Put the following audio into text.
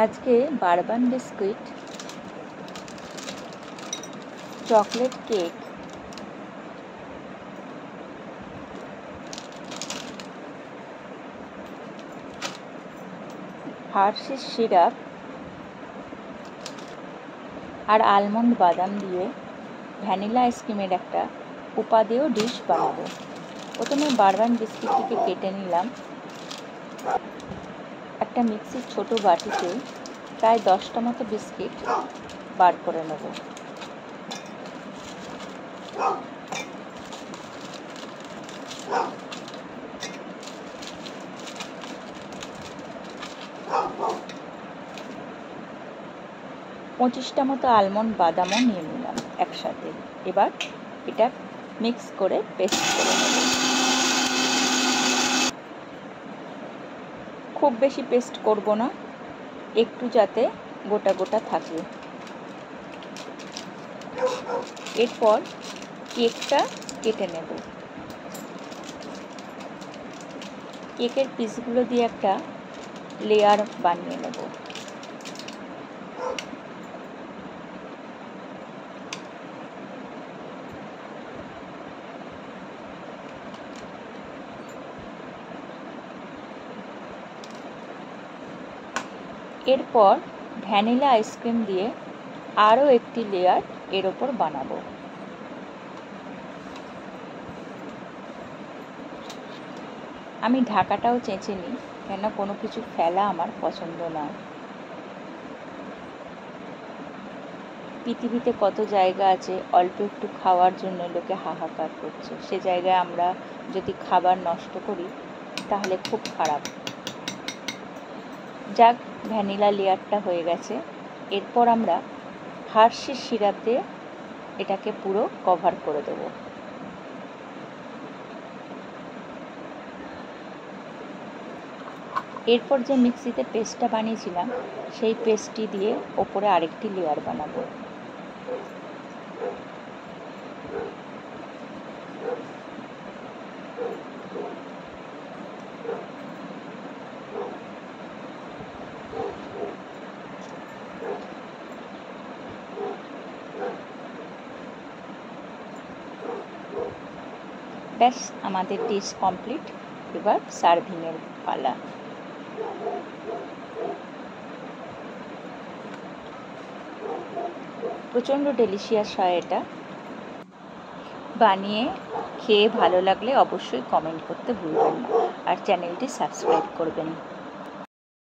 আজকে bourbon biscuit, chocolate cake, Hershey's syrup আর almond বাদাম দিয়ে ভ্যানিলা আইসক্রিমের একটা উপাদেয় ডিশ বানাবো। প্রথমে বারবান বিস্কুটটিকে কেটে নিলাম। একটা মিক্সির ছোট বাটিতে প্রায় 10টা মতো বিস্কিট বার করে নেব। পঁচিশটা মতো আলমন্ড বাদামও নিয়ে নিলাম একসাথে। এবার এটা মিক্স করে পেস্ট করে নেব। খুব বেশি পেস্ট করব না, একটু যাতে গোটা গোটা থাকে। এরপর কেকটা কেটে নেব। কেকের পিসগুলো দিয়ে একটা লেয়ার বানিয়ে নেব। এরপর ভ্যানিলা আইসক্রিম দিয়ে আরও একটি লেয়ার এর ওপর বানাবো। আমি ঢাকাটাও চেঁচে নিই, কেন কোনো কিছু ফেলা আমার পছন্দ না। পৃথিবীতে কত জায়গা আছে অল্প একটু খাওয়ার জন্য লোকে হাহাকার করছে, সে জায়গায় আমরা যদি খাবার নষ্ট করি তাহলে খুব খারাপ। যাক, ভ্যানিলা লেয়ারটা হয়ে গেছে। এরপর আমরা হার্শিস সিরাপ দিয়ে এটাকে পুরো কভার করে দেব। এরপর যে মিক্সিতে পেস্টটা বানিয়েছিলাম সেই পেস্টটি দিয়ে ওপরে আরেকটি লেয়ার বানাবো। ব্যাস, আমাদের ডিশ কমপ্লিট। এবার সার্ভিংয়ের পালা। প্রচণ্ড ডেলিশিয়াস হয় এটা। বানিয়ে খেয়ে ভালো লাগলে অবশ্যই কমেন্ট করতে ভুলবেন না, আর চ্যানেলটি সাবস্ক্রাইব করবেন।